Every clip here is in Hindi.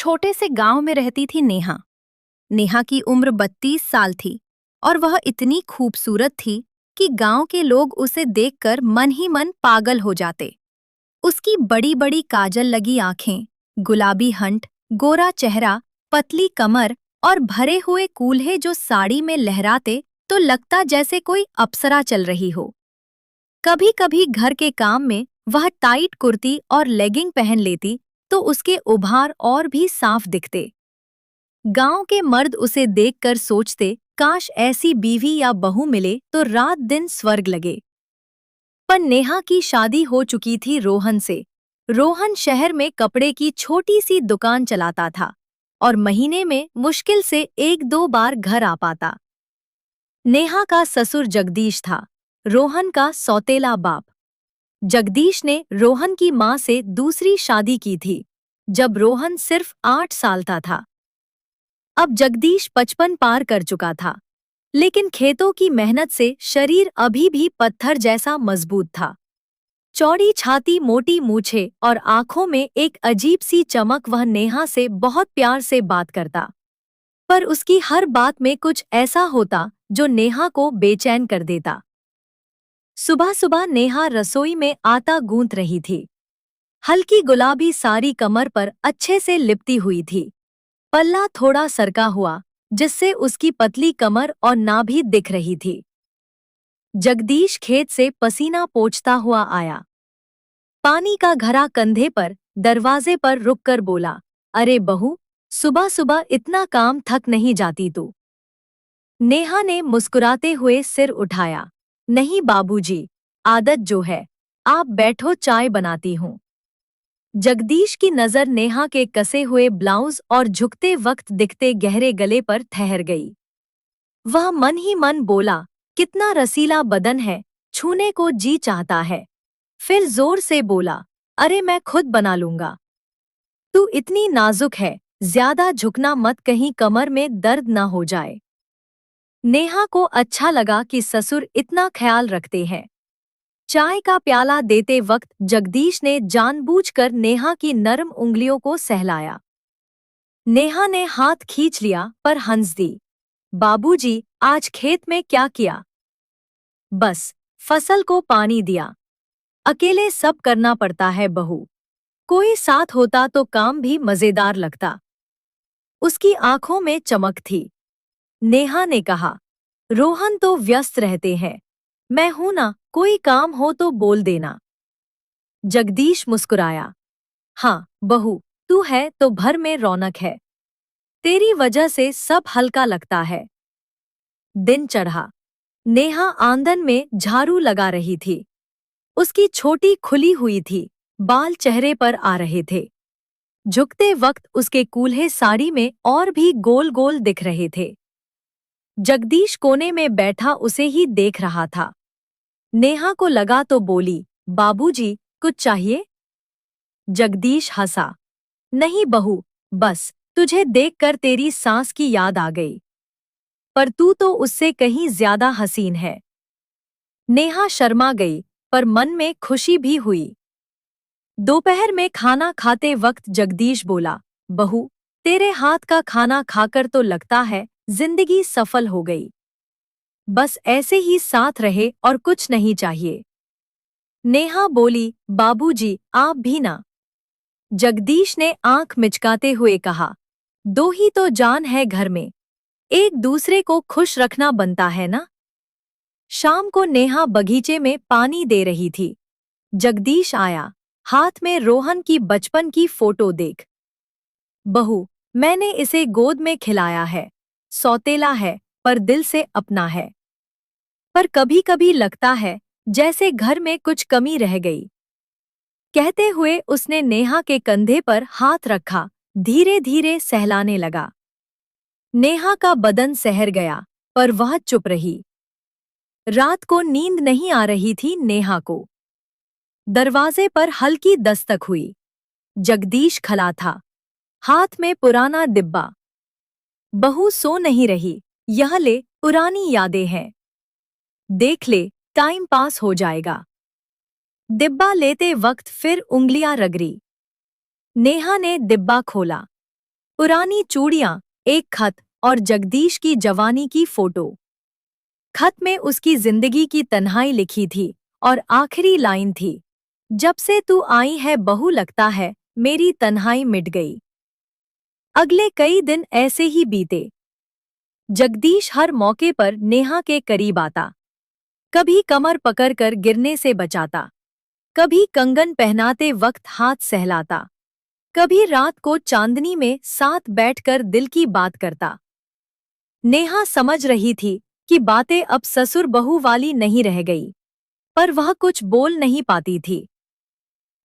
छोटे से गांव में रहती थी नेहा। नेहा की उम्र 32 साल थी और वह इतनी खूबसूरत थी कि गांव के लोग उसे देखकर मन ही मन पागल हो जाते। उसकी बड़ी बड़ी काजल लगी आंखें, गुलाबी हंठ, गोरा चेहरा, पतली कमर और भरे हुए कूल्हे जो साड़ी में लहराते तो लगता जैसे कोई अप्सरा चल रही हो। कभी कभी घर के काम में वह टाइट कुर्ती और लेगिंग पहन लेती तो उसके उभार और भी साफ दिखते। गांव के मर्द उसे देखकर सोचते, काश ऐसी बीवी या बहू मिले तो रात दिन स्वर्ग लगे। पर नेहा की शादी हो चुकी थी रोहन से। रोहन शहर में कपड़े की छोटी सी दुकान चलाता था और महीने में मुश्किल से एक दो बार घर आ पाता। नेहा का ससुर जगदीश था, रोहन का सौतेला बाप। जगदीश ने रोहन की मां से दूसरी शादी की थी जब रोहन सिर्फ 8 साल का था। अब जगदीश 55 पार कर चुका था, लेकिन खेतों की मेहनत से शरीर अभी भी पत्थर जैसा मजबूत था। चौड़ी छाती, मोटी मूछें और आंखों में एक अजीब सी चमक, वह नेहा से बहुत प्यार से बात करता। पर उसकी हर बात में कुछ ऐसा होता जो नेहा को बेचैन कर देता। सुबह सुबह नेहा रसोई में आटा गूंथ रही थी। हल्की गुलाबी साड़ी कमर पर अच्छे से लिपटी हुई थी। पल्ला थोड़ा सरका हुआ, जिससे उसकी पतली कमर और नाभि दिख रही थी। जगदीश खेत से पसीना पोंछता हुआ आया। पानी का घड़ा कंधे पर दरवाजे पर रुककर बोला, अरे बहू, सुबह सुबह इतना काम, थक नहीं जाती तू? नेहा ने मुस्कुराते हुए सिर उठाया, नहीं बाबूजी, आदत जो है। आप बैठो, चाय बनाती हूँ। जगदीश की नजर नेहा के कसे हुए ब्लाउज और झुकते वक्त दिखते गहरे गले पर ठहर गई। वह मन ही मन बोला, कितना रसीला बदन है, छूने को जी चाहता है। फिर जोर से बोला, अरे मैं खुद बना लूंगा। तू इतनी नाजुक है, ज्यादा झुकना मत, कहीं कमर में दर्द ना हो जाए। नेहा को अच्छा लगा कि ससुर इतना ख्याल रखते हैं। चाय का प्याला देते वक्त जगदीश ने जानबूझकर नेहा की नरम उंगलियों को सहलाया। नेहा ने हाथ खींच लिया पर हंस दी। बाबूजी, आज खेत में क्या किया? बस फसल को पानी दिया। अकेले सब करना पड़ता है बहू, कोई साथ होता तो काम भी मजेदार लगता। उसकी आंखों में चमक थी। नेहा ने कहा, रोहन तो व्यस्त रहते हैं, मैं हूं ना, कोई काम हो तो बोल देना। जगदीश मुस्कुराया, हाँ बहू, तू है तो घर में रौनक है। तेरी वजह से सब हल्का लगता है। दिन चढ़ा। नेहा आंगन में झाड़ू लगा रही थी। उसकी छोटी खुली हुई थी, बाल चेहरे पर आ रहे थे। झुकते वक्त उसके कूल्हे साड़ी में और भी गोल गोल दिख रहे थे। जगदीश कोने में बैठा उसे ही देख रहा था। नेहा को लगा तो बोली, बाबूजी, कुछ चाहिए? जगदीश हंसा, नहीं बहू, बस तुझे देखकर तेरी सास की याद आ गई। पर तू तो उससे कहीं ज्यादा हसीन है। नेहा शर्मा गई, पर मन में खुशी भी हुई। दोपहर में खाना खाते वक्त जगदीश बोला, बहू, तेरे हाथ का खाना खाकर तो लगता है जिंदगी सफल हो गई। बस ऐसे ही साथ रहे और कुछ नहीं चाहिए। नेहा बोली, बाबूजी, आप भी ना। जगदीश ने आंख मिचकाते हुए कहा, दो ही तो जान है घर में, एक दूसरे को खुश रखना बनता है ना। शाम को नेहा बगीचे में पानी दे रही थी। जगदीश आया, हाथ में रोहन की बचपन की फोटो देख। बहू, मैंने इसे गोद में खिलाया है। सौतेला है पर दिल से अपना है। पर कभी कभी लगता है जैसे घर में कुछ कमी रह गई। कहते हुए उसने नेहा के कंधे पर हाथ रखा, धीरे धीरे सहलाने लगा। नेहा का बदन सहर गया, पर वह चुप रही। रात को नींद नहीं आ रही थी नेहा को। दरवाजे पर हल्की दस्तक हुई। जगदीश खड़ा था, हाथ में पुराना डिब्बा। बहू, सो नहीं रही? यह ले, पुरानी यादें हैं। देख ले, टाइम पास हो जाएगा। डिब्बा लेते वक्त फिर उंगलियां रगड़ी। नेहा ने डिब्बा खोला। पुरानी चूड़ियां, एक खत और जगदीश की जवानी की फोटो। खत में उसकी जिंदगी की तन्हाई लिखी थी और आखिरी लाइन थी, जब से तू आई है बहू लगता है मेरी तन्हाई मिट गई। अगले कई दिन ऐसे ही बीते। जगदीश हर मौके पर नेहा के करीब आता, कभी कमर पकड़कर गिरने से बचाता, कभी कंगन पहनाते वक्त हाथ सहलाता, कभी रात को चांदनी में साथ बैठकर दिल की बात करता। नेहा समझ रही थी कि बातें अब ससुर बहू वाली नहीं रह गई, पर वह कुछ बोल नहीं पाती थी।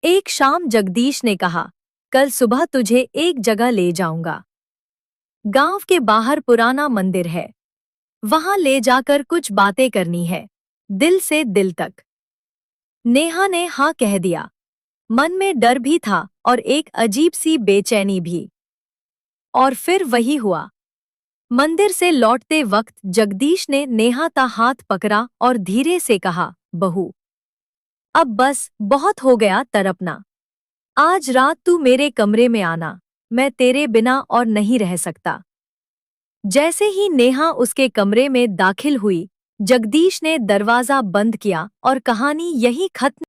एक शाम जगदीश ने कहा, कल सुबह तुझे एक जगह ले जाऊंगा। गांव के बाहर पुराना मंदिर है, वहां ले जाकर कुछ बातें करनी है, दिल से दिल तक। नेहा ने हाँ कह दिया। मन में डर भी था और एक अजीब सी बेचैनी भी। और फिर वही हुआ। मंदिर से लौटते वक्त जगदीश ने नेहा का हाथ पकड़ा और धीरे से कहा, बहू, अब बस बहुत हो गया तड़पना। आज रात तू मेरे कमरे में आना, मैं तेरे बिना और नहीं रह सकता। जैसे ही नेहा उसके कमरे में दाखिल हुई, जगदीश ने दरवाजा बंद किया और कहानी यहीं खत्म।